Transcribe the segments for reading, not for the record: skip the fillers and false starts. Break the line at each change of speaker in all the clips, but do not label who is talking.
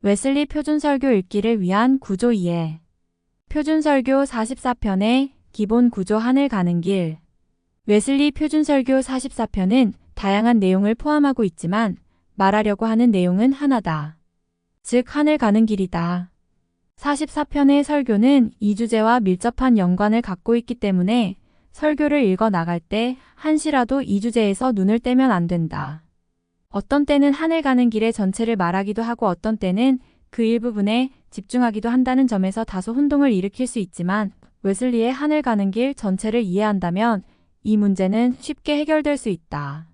웨슬리 표준설교 읽기를 위한 구조 이해. 표준설교 44편의 기본 구조 하늘 가는 길. 웨슬리 표준설교 44편은 다양한 내용을 포함하고 있지만 말하려고 하는 내용은 하나다. 즉 하늘 가는 길이다. 44편의 설교는 이 주제와 밀접한 연관을 갖고 있기 때문에 설교를 읽어 나갈 때 한시라도 이 주제에서 눈을 떼면 안 된다. 어떤 때는 하늘 가는 길의 전체를 말하기도 하고 어떤 때는 그 일부분에 집중하기도 한다는 점에서 다소 혼동을 일으킬 수 있지만 웨슬리의 하늘 가는 길 전체를 이해한다면 이 문제는 쉽게 해결될 수 있다.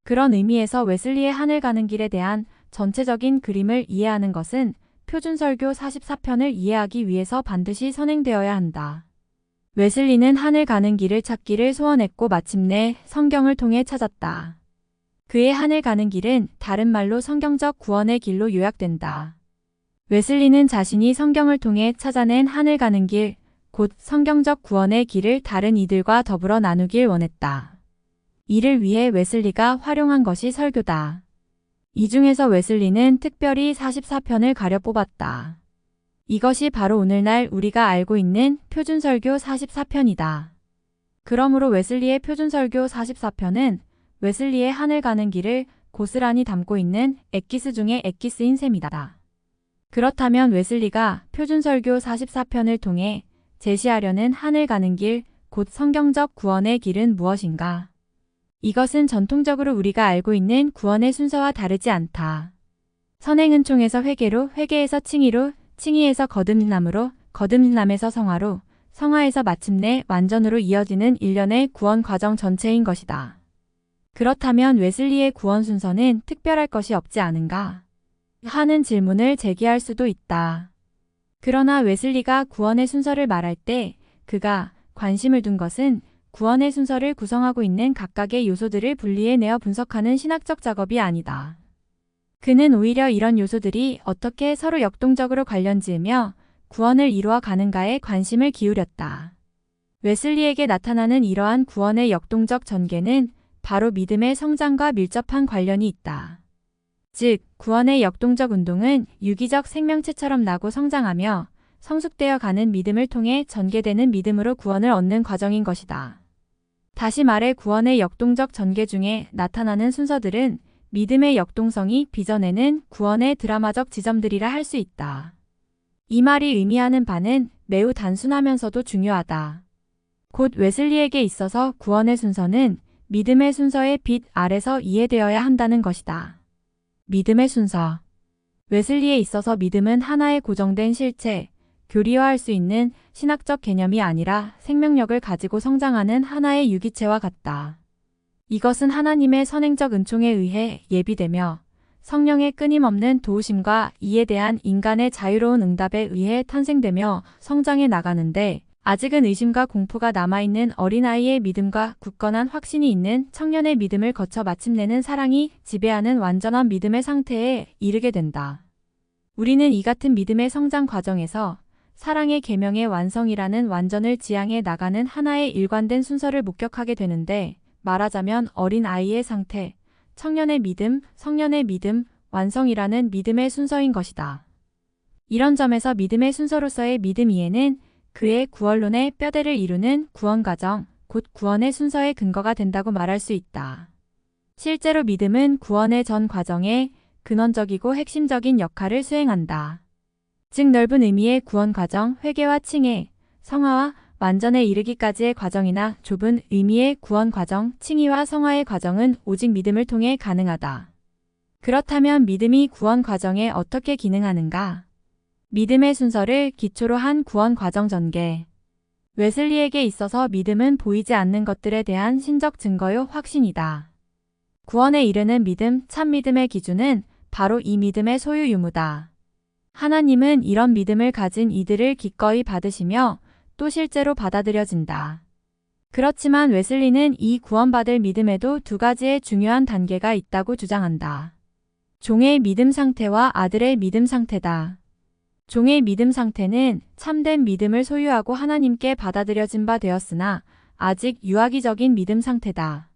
그런 의미에서 웨슬리의 하늘 가는 길에 대한 전체적인 그림을 이해하는 것은 표준설교 44편을 이해하기 위해서 반드시 선행되어야 한다. 웨슬리는 하늘 가는 길을 찾기를 소원했고 마침내 성경을 통해 찾았다. 그의 하늘 가는 길은 다른 말로 성경적 구원의 길로 요약된다. 웨슬리는 자신이 성경을 통해 찾아낸 하늘 가는 길, 곧 성경적 구원의 길을 다른 이들과 더불어 나누길 원했다. 이를 위해 웨슬리가 활용한 것이 설교다. 이 중에서 웨슬리는 특별히 44편을 가려 뽑았다. 이것이 바로 오늘날 우리가 알고 있는 표준설교 44편이다. 그러므로 웨슬리의 표준설교 44편은 웨슬리의 하늘 가는 길을 고스란히 담고 있는 엑기스 중의 엑기스인 셈이다. 그렇다면 웨슬리가 표준설교 44편을 통해 제시하려는 하늘 가는 길, 곧 성경적 구원의 길은 무엇인가? 이것은 전통적으로 우리가 알고 있는 구원의 순서와 다르지 않다. 선행은총에서 회개로, 회개에서 칭의로, 칭의에서 거듭남으로, 거듭남에서 성화로, 성화에서 마침내 완전으로 이어지는 일련의 구원 과정 전체인 것이다. 그렇다면 웨슬리의 구원 순서는 특별할 것이 없지 않은가? 하는 질문을 제기할 수도 있다. 그러나 웨슬리가 구원의 순서를 말할 때 그가 관심을 둔 것은 구원의 순서를 구성하고 있는 각각의 요소들을 분리해내어 분석하는 신학적 작업이 아니다. 그는 오히려 이런 요소들이 어떻게 서로 역동적으로 관련지으며 구원을 이루어 가는가에 관심을 기울였다. 웨슬리에게 나타나는 이러한 구원의 역동적 전개는 바로 믿음의 성장과 밀접한 관련이 있다. 즉, 구원의 역동적 운동은 유기적 생명체처럼 나고 성장하며 성숙되어 가는 믿음을 통해 전개되는 믿음으로 구원을 얻는 과정인 것이다. 다시 말해 구원의 역동적 전개 중에 나타나는 순서들은 믿음의 역동성이 빚어내는 구원의 드라마적 지점들이라 할 수 있다. 이 말이 의미하는 바는 매우 단순하면서도 중요하다. 곧 웨슬리에게 있어서 구원의 순서는 믿음의 순서의 빛 아래서 이해되어야 한다는 것이다. 믿음의 순서. 웨슬리에 있어서 믿음은 하나의 고정된 실체, 교리화할 수 있는 신학적 개념이 아니라 생명력을 가지고 성장하는 하나의 유기체와 같다. 이것은 하나님의 선행적 은총에 의해 예비되며 성령의 끊임없는 도우심과 이에 대한 인간의 자유로운 응답에 의해 탄생되며 성장해 나가는데 아직은 의심과 공포가 남아있는 어린아이의 믿음과 굳건한 확신이 있는 청년의 믿음을 거쳐 마침내는 사랑이 지배하는 완전한 믿음의 상태에 이르게 된다. 우리는 이 같은 믿음의 성장 과정에서 사랑의 계명의 완성이라는 완전을 지향해 나가는 하나의 일관된 순서를 목격하게 되는데 말하자면 어린아이의 상태, 청년의 믿음, 성년의 믿음, 완성이라는 믿음의 순서인 것이다. 이런 점에서 믿음의 순서로서의 믿음 이해는 그의 구원론의 뼈대를 이루는 구원 과정, 곧 구원의 순서의 근거가 된다고 말할 수 있다. 실제로 믿음은 구원의 전 과정에 근원적이고 핵심적인 역할을 수행한다. 즉 넓은 의미의 구원 과정, 회개와 칭의, 성화와 완전에 이르기까지의 과정이나 좁은 의미의 구원 과정, 칭의와 성화의 과정은 오직 믿음을 통해 가능하다. 그렇다면 믿음이 구원 과정에 어떻게 기능하는가? 믿음의 순서를 기초로 한 구원 과정 전개. 웨슬리에게 있어서 믿음은 보이지 않는 것들에 대한 신적 증거요 확신이다. 구원에 이르는 믿음, 참 믿음의 기준은 바로 이 믿음의 소유 유무다. 하나님은 이런 믿음을 가진 이들을 기꺼이 받으시며 또 실제로 받아들여진다. 그렇지만 웨슬리는 이 구원받을 믿음에도 두 가지의 중요한 단계가 있다고 주장한다. 종의 믿음 상태와 아들의 믿음 상태다. 종의 믿음 상태는 참된 믿음을 소유하고 하나님께 받아들여진 바 되었으나 아직 유아기적인 믿음 상태다.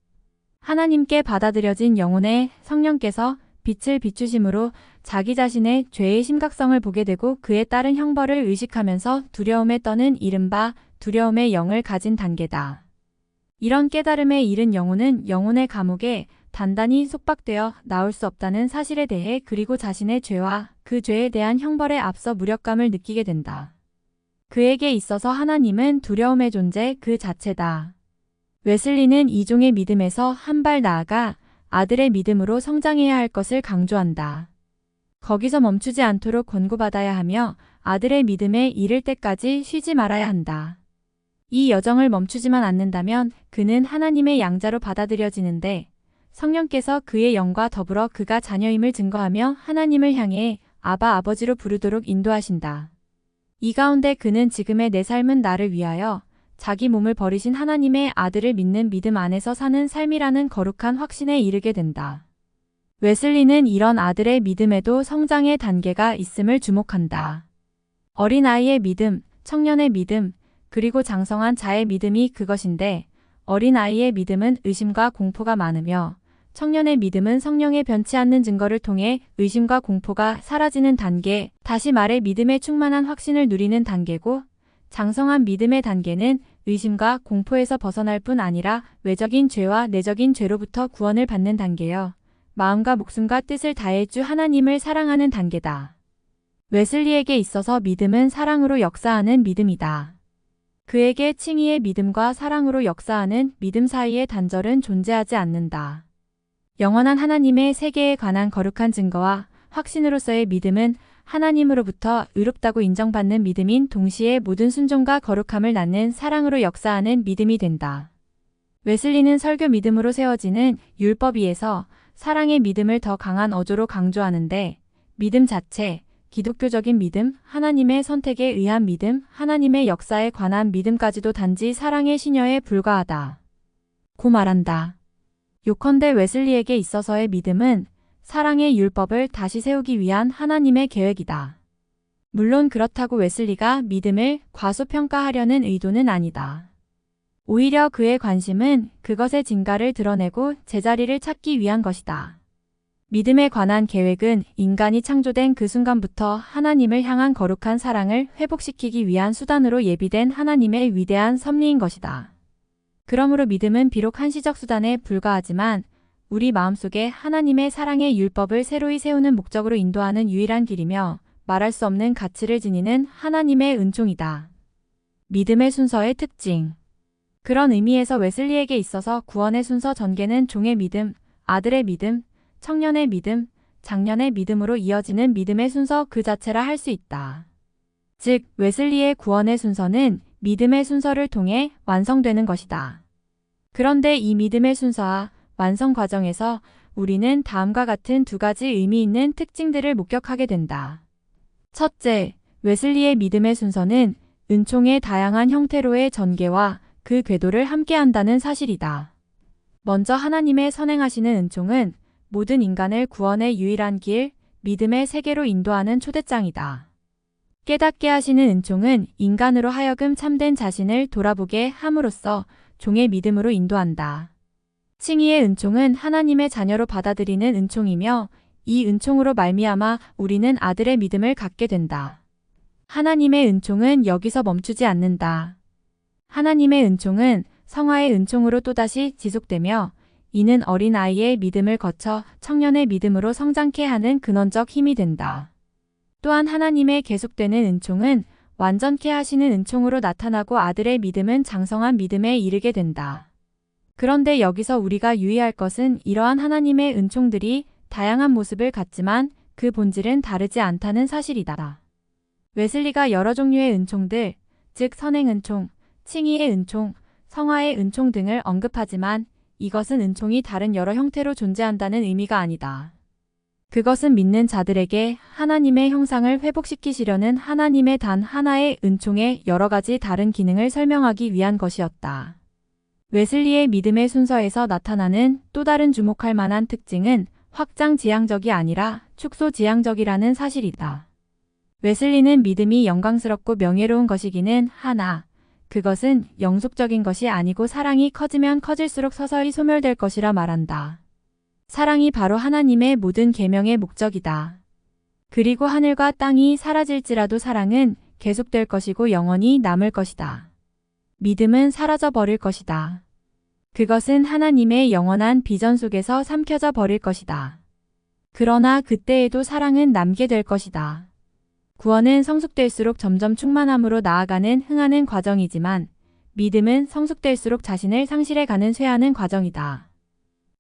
하나님께 받아들여진 영혼의 성령께서 빛을 비추심으로 자기 자신의 죄의 심각성을 보게 되고 그에 따른 형벌을 의식하면서 두려움에 떠는 이른바 두려움의 영을 가진 단계다. 이런 깨달음에 이른 영혼은 영혼의 감옥에 단단히 속박되어 나올 수 없다는 사실에 대해 그리고 자신의 죄와 그 죄에 대한 형벌에 앞서 무력감을 느끼게 된다. 그에게 있어서 하나님은 두려움의 존재 그 자체다. 웨슬리는 이종의 믿음에서 한 발 나아가 아들의 믿음으로 성장해야 할 것을 강조한다. 거기서 멈추지 않도록 권고받아야 하며 아들의 믿음에 이를 때까지 쉬지 말아야 한다. 이 여정을 멈추지만 않는다면 그는 하나님의 양자로 받아들여지는데 성령께서 그의 영과 더불어 그가 자녀임을 증거하며 하나님을 향해 아바 아버지로 부르도록 인도하신다. 이 가운데 그는 지금의 내 삶은 나를 위하여 자기 몸을 버리신 하나님의 아들을 믿는 믿음 안에서 사는 삶이라는 거룩한 확신에 이르게 된다. 웨슬리는 이런 아들의 믿음에도 성장의 단계가 있음을 주목한다. 어린아이의 믿음, 청년의 믿음, 그리고 장성한 자의 믿음이 그것인데 어린아이의 믿음은 의심과 공포가 많으며 청년의 믿음은 성령의 변치 않는 증거를 통해 의심과 공포가 사라지는 단계, 다시 말해 믿음의 충만한 확신을 누리는 단계고 장성한 믿음의 단계는 의심과 공포에서 벗어날 뿐 아니라 외적인 죄와 내적인 죄로부터 구원을 받는 단계여 마음과 목숨과 뜻을 다해 주 하나님을 사랑하는 단계다. 웨슬리에게 있어서 믿음은 사랑으로 역사하는 믿음이다. 그에게 칭의의 믿음과 사랑으로 역사하는 믿음 사이의 단절은 존재하지 않는다. 영원한 하나님의 세계에 관한 거룩한 증거와 확신으로서의 믿음은 하나님으로부터 의롭다고 인정받는 믿음인 동시에 모든 순종과 거룩함을 낳는 사랑으로 역사하는 믿음이 된다. 웨슬리는 설교 믿음으로 세워지는 율법 위에서 사랑의 믿음을 더 강한 어조로 강조하는데 믿음 자체, 기독교적인 믿음, 하나님의 선택에 의한 믿음, 하나님의 역사에 관한 믿음까지도 단지 사랑의 시녀에 불과하다. 고 말한다. 요컨대 웨슬리에게 있어서의 믿음은 사랑의 율법을 다시 세우기 위한 하나님의 계획이다. 물론 그렇다고 웨슬리가 믿음을 과소평가하려는 의도는 아니다. 오히려 그의 관심은 그것의 진가를 드러내고 제자리를 찾기 위한 것이다. 믿음에 관한 계획은 인간이 창조된 그 순간부터 하나님을 향한 거룩한 사랑을 회복시키기 위한 수단으로 예비된 하나님의 위대한 섭리인 것이다. 그러므로 믿음은 비록 한시적 수단에 불과하지만 우리 마음속에 하나님의 사랑의 율법을 새로이 세우는 목적으로 인도하는 유일한 길이며 말할 수 없는 가치를 지니는 하나님의 은총이다. 믿음의 순서의 특징. 그런 의미에서 웨슬리에게 있어서 구원의 순서 전개는 종의 믿음, 아들의 믿음, 청년의 믿음, 장년의 믿음으로 이어지는 믿음의 순서 그 자체라 할 수 있다. 즉, 웨슬리의 구원의 순서는 믿음의 순서를 통해 완성되는 것이다. 그런데 이 믿음의 순서와 완성 과정에서 우리는 다음과 같은 두 가지 의미 있는 특징들을 목격하게 된다. 첫째, 웨슬리의 믿음의 순서는 은총의 다양한 형태로의 전개와 그 궤도를 함께한다는 사실이다. 먼저 하나님의 선행하시는 은총은 모든 인간을 구원의 유일한 길, 믿음의 세계로 인도하는 초대장이다. 깨닫게 하시는 은총은 인간으로 하여금 참된 자신을 돌아보게 함으로써 종의 믿음으로 인도한다. 칭의의 은총은 하나님의 자녀로 받아들이는 은총이며 이 은총으로 말미암아 우리는 아들의 믿음을 갖게 된다. 하나님의 은총은 여기서 멈추지 않는다. 하나님의 은총은 성화의 은총으로 또다시 지속되며 이는 어린아이의 믿음을 거쳐 청년의 믿음으로 성장케 하는 근원적 힘이 된다. 또한 하나님의 계속되는 은총은 완전케 하시는 은총으로 나타나고 아들의 믿음은 장성한 믿음에 이르게 된다. 그런데 여기서 우리가 유의할 것은 이러한 하나님의 은총들이 다양한 모습을 갖지만 그 본질은 다르지 않다는 사실이다. 웨슬리가 여러 종류의 은총들, 즉 선행 은총, 칭의의 은총, 성화의 은총 등을 언급하지만 이것은 은총이 다른 여러 형태로 존재한다는 의미가 아니다. 그것은 믿는 자들에게 하나님의 형상을 회복시키시려는 하나님의 단 하나의 은총의 여러 가지 다른 기능을 설명하기 위한 것이었다. 웨슬리의 믿음의 순서에서 나타나는 또 다른 주목할 만한 특징은 확장지향적이 아니라 축소지향적이라는 사실이다. 웨슬리는 믿음이 영광스럽고 명예로운 것이기는 하나, 그것은 영속적인 것이 아니고 사랑이 커지면 커질수록 서서히 소멸될 것이라 말한다. 사랑이 바로 하나님의 모든 계명의 목적이다. 그리고 하늘과 땅이 사라질지라도 사랑은 계속될 것이고 영원히 남을 것이다. 믿음은 사라져 버릴 것이다. 그것은 하나님의 영원한 비전 속에서 삼켜져 버릴 것이다. 그러나 그때에도 사랑은 남게 될 것이다. 구원은 성숙될수록 점점 충만함으로 나아가는 흥하는 과정이지만 믿음은 성숙될수록 자신을 상실해가는 쇠하는 과정이다.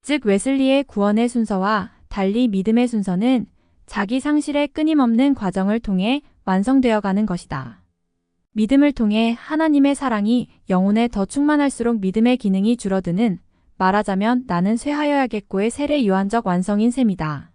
즉 웨슬리의 구원의 순서와 달리 믿음의 순서는 자기 상실의 끊임없는 과정을 통해 완성되어가는 것이다. 믿음을 통해 하나님의 사랑이 영혼에 더 충만할수록 믿음의 기능이 줄어드는, 말하자면 나는 쇠하여야겠고의 세례 요한적 완성인 셈이다.